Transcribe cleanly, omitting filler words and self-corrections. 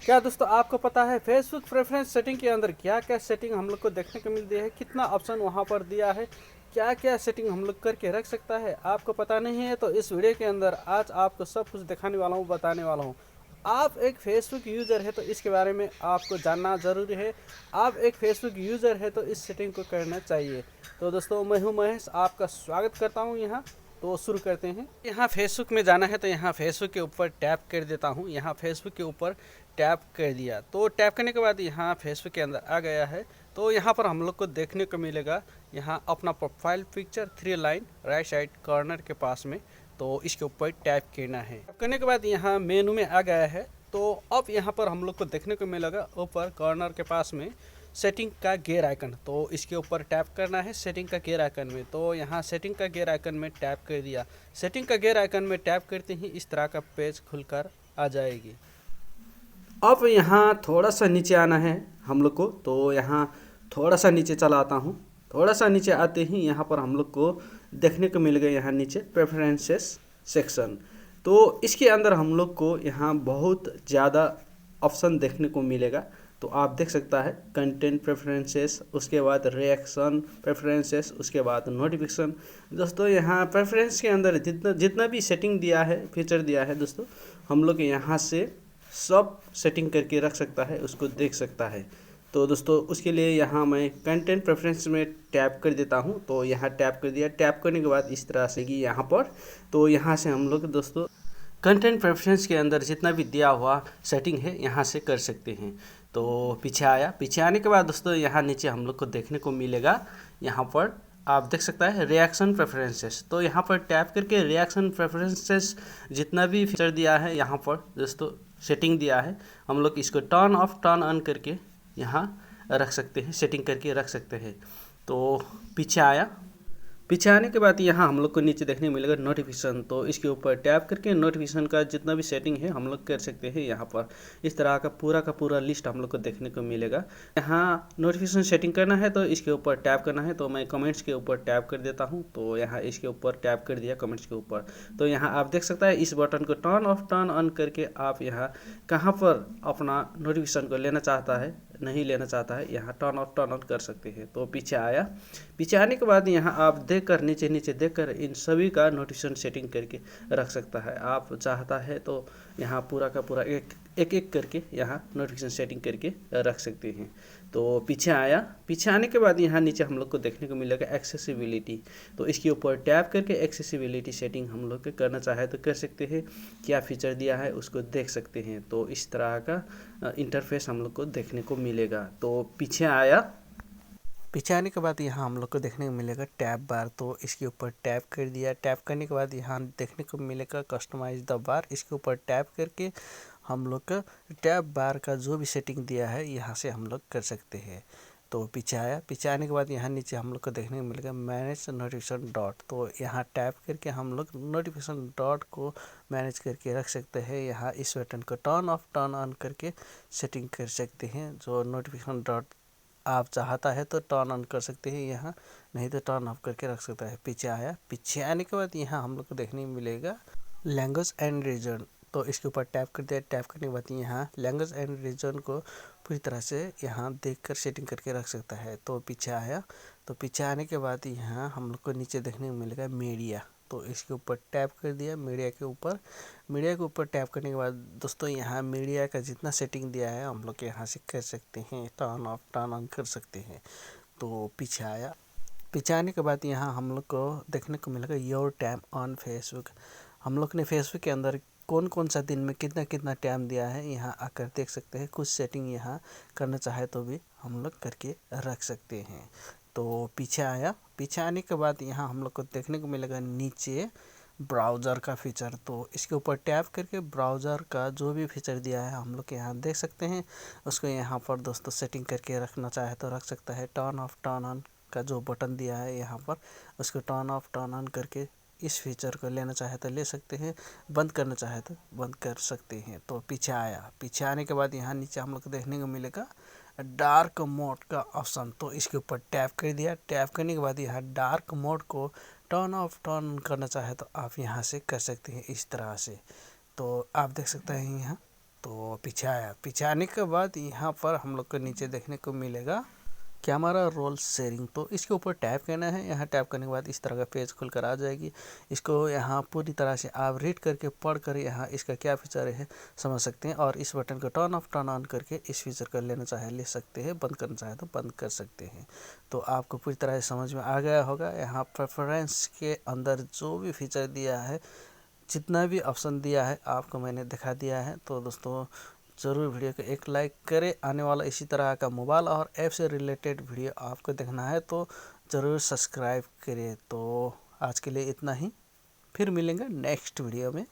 क्या दोस्तों आपको पता है फेसबुक प्रेफरेंस सेटिंग के अंदर क्या क्या सेटिंग हम लोग को देखने को मिलती है, कितना ऑप्शन वहाँ पर दिया है, क्या क्या सेटिंग हम लोग करके रख सकता है। आपको पता नहीं है तो इस वीडियो के अंदर आज आपको सब कुछ दिखाने वाला हूँ, बताने वाला हूँ। आप एक फेसबुक यूज़र है तो इसके बारे में आपको जानना ज़रूरी है। आप एक फेसबुक यूज़र है तो इस सेटिंग को करना चाहिए। तो दोस्तों मैं हूँ महेश, आपका स्वागत करता हूँ यहाँ। तो शुरू करते हैं। यहाँ फेसबुक में जाना है तो यहाँ फेसबुक के ऊपर टैप कर देता हूँ। यहाँ फेसबुक के ऊपर टैप कर दिया तो टैप करने के बाद यहाँ फेसबुक के अंदर आ गया है। तो यहाँ पर हम लोग को देखने को मिलेगा यहाँ अपना profile picture 3 line right side corner के पास में। तो इसके ऊपर टैप करना है। टैप करने के बाद यहाँ मेनू में आ गया है। तो अब यहाँ पर हम लोग को देखने को मिलेगा ऊपर कॉर्नर के पास में सेटिंग का गेयर आइकन। तो इसके ऊपर टैप करना है सेटिंग का गेयर आइकन में। तो यहाँ सेटिंग का गेयर आइकन में टैप कर दिया। सेटिंग का गेयर आइकन में टैप करते ही इस तरह का पेज खुलकर आ जाएगी। अब यहाँ थोड़ा सा नीचे आना है हम लोग को। तो यहाँ थोड़ा सा नीचे चला आता हूँ। थोड़ा सा नीचे आते ही यहाँ पर हम लोग को देखने को मिल गया यहाँ नीचे प्रेफरेंसेस सेक्शन। तो इसके अंदर हम लोग को यहाँ बहुत ज़्यादा ऑप्शन देखने को मिलेगा। तो आप देख सकता है कंटेंट प्रेफरेंसेस, उसके बाद रिएक्शन प्रेफरेंसेस, उसके बाद नोटिफिकेशन। दोस्तों यहाँ प्रेफरेंस के अंदर जितना जितना भी सेटिंग दिया है, फीचर दिया है दोस्तों, हम लोग यहाँ से सब सेटिंग करके रख सकता है, उसको देख सकता है। तो दोस्तों उसके लिए यहाँ मैं कंटेंट प्रेफरेंस में टैप कर देता हूँ। तो यहाँ टैप कर दिया। टैप करने के बाद इस तरह से कि यहाँ पर तो यहाँ से हम लोग दोस्तों कंटेंट प्रेफरेंस के अंदर जितना भी दिया हुआ सेटिंग है यहाँ से कर सकते हैं। तो पीछे आया। पीछे आने के बाद दोस्तों यहाँ नीचे हम लोग को देखने को मिलेगा, यहाँ पर आप देख सकता है रिएक्शन प्रेफरेंसेस। तो यहाँ पर टैप करके रिएक्शन प्रेफरेंसेस जितना भी फीचर दिया है यहाँ पर दोस्तों सेटिंग दिया है, हम लोग इसको टर्न ऑफ टर्न ऑन करके यहाँ रख सकते हैं, सेटिंग करके रख सकते हैं। तो पीछे आया। पीछे आने के बाद यहाँ हम लोग को नीचे देखने को मिलेगा नोटिफिकेशन। तो इसके ऊपर टैप करके नोटिफिकेशन का जितना भी सेटिंग है हम लोग कर सकते हैं। यहाँ पर इस तरह का पूरा लिस्ट हम लोग को देखने को मिलेगा। यहाँ नोटिफिकेशन सेटिंग करना है तो इसके ऊपर टैप करना है। तो मैं कमेंट्स के ऊपर टैप कर देता हूँ। तो यहाँ इसके ऊपर टैप कर दिया कमेंट्स के ऊपर। तो यहाँ आप देख सकता है इस बटन को टर्न ऑफ टर्न ऑन करके आप यहाँ कहाँ पर अपना नोटिफिकेशन को लेना चाहता है, नहीं लेना चाहता है, यहाँ टर्न ऑफ टर्न ऑन कर सकते हैं। तो पीछे आया। पीछे आने के बाद यहाँ आप देखकर नीचे नीचे देखकर इन सभी का नोटिफिकेशन सेटिंग करके रख सकता है। आप चाहता है तो यहाँ पूरा का पूरा एक करके यहाँ नोटिफिकेशन सेटिंग करके रख सकते हैं। तो पीछे आया। पीछे आने के बाद यहाँ नीचे हम लोग को देखने को मिलेगा एक्सेसिबिलिटी। तो इसके ऊपर टैप करके एक्सेसिबिलिटी सेटिंग हम लोग करना चाहे तो कर सकते हैं। क्या फीचर दिया है उसको देख सकते हैं। तो इस तरह का इंटरफेस हम लोग को देखने को मिलेगा। तो पीछे आया। पीछे आने के बाद यहाँ हम लोग को देखने को मिलेगा टैब बार। तो इसके ऊपर टैप कर दिया। टैप करने के बाद यहाँ देखने को मिलेगा कस्टमाइज द बार। इसके ऊपर टैप करके हम लोग का टैब बार का जो भी सेटिंग दिया है यहाँ से हम लोग कर सकते हैं। तो पीछे आया। पीछे आने के बाद यहाँ नीचे हम लोग को देखने को मिलेगा मैनेज नोटिफिकेशन डॉट। तो यहाँ टैप करके हम लोग नोटिफिकेशन डॉट को मैनेज करके रख सकते हैं। यहाँ इस बटन को टर्न ऑफ टर्न ऑन करके सेटिंग कर सकते हैं। जो नोटिफिकेशन डॉट आप चाहता है तो टर्न ऑन कर सकते हैं यहाँ, नहीं तो टर्न ऑफ करके रख सकता है। पीछे आया। पीछे आने के बाद यहाँ हम लोग को देखने को मिलेगा लैंग्वेज एंड रीजन। तो इसके ऊपर टैप कर दिया। टैप करने के बाद यहाँ लैंग्वेज एंड रीजन को पूरी तरह से यहाँ देखकर सेटिंग करके रख सकता है। तो पीछे आया। तो पीछे आने के बाद यहाँ हम लोग को नीचे देखने को मिलेगा मीडिया। तो इसके ऊपर टैप कर दिया मीडिया के ऊपर। मीडिया के ऊपर टैप करने के बाद दोस्तों यहाँ मीडिया का जितना सेटिंग दिया है हम लोग यहाँ से कर सकते हैं, टर्न ऑफ टर्न ऑन कर सकते हैं। तो पीछे आया। पीछे आने के बाद यहाँ हम लोग को देखने को मिलेगा योर टाइम ऑन फेसबुक। हम लोग ने फेसबुक के अंदर कौन कौन सा दिन में कितना कितना टाइम दिया है यहाँ आकर देख सकते हैं। कुछ सेटिंग यहाँ करना चाहे तो भी हम लोग करके रख सकते हैं। तो पीछे आया। पीछे आने के बाद यहाँ हम लोग को देखने को मिलेगा नीचे ब्राउज़र का फीचर। तो इसके ऊपर टैप करके ब्राउज़र का जो भी फीचर दिया है हम लोग यहाँ देख सकते हैं। उसको यहाँ पर दोस्तों सेटिंग करके रखना चाहे तो रख सकता है। टर्न ऑफ टर्न ऑन का जो बटन दिया है यहाँ पर उसको टर्न ऑफ टर्न ऑन करके इस फीचर को लेना चाहे तो ले सकते हैं, बंद करना चाहे तो बंद कर सकते हैं। तो पीछे आया। पीछे आने के बाद यहाँ नीचे हम लोग को देखने को मिलेगा डार्क मोड का ऑप्शन। तो इसके ऊपर टैप कर दिया। टैप करने के बाद यहाँ डार्क मोड को टर्न ऑफ टर्न करना चाहे तो आप यहाँ से कर सकते हैं इस तरह से। तो आप देख सकते हैं यहाँ तो पीछे आया, पीछे आने के बाद यहाँ पर हम लोग को नीचे देखने को मिलेगा कैमरा रोल शेयरिंग। तो इसके ऊपर टैप करना है। यहाँ टैप करने के बाद इस तरह का पेज खुल कर आ जाएगी। इसको यहाँ पूरी तरह से आप रीड करके पढ़ कर यहाँ इसका क्या फीचर है समझ सकते हैं। और इस बटन को टर्न ऑफ टर्न ऑन करके इस फीचर को लेना चाहे ले सकते हैं, बंद करना चाहे तो बंद कर सकते हैं। तो आपको पूरी तरह से समझ में आ गया होगा। यहाँ प्रेफरेंस के अंदर जो भी फीचर दिया है, जितना भी ऑप्शन दिया है आपको मैंने दिखा दिया है। तो दोस्तों ज़रूर वीडियो को एक लाइक करें। आने वाला इसी तरह का मोबाइल और ऐप से रिलेटेड वीडियो आपको देखना है तो ज़रूर सब्सक्राइब करें। तो आज के लिए इतना ही, फिर मिलेंगे नेक्स्ट वीडियो में।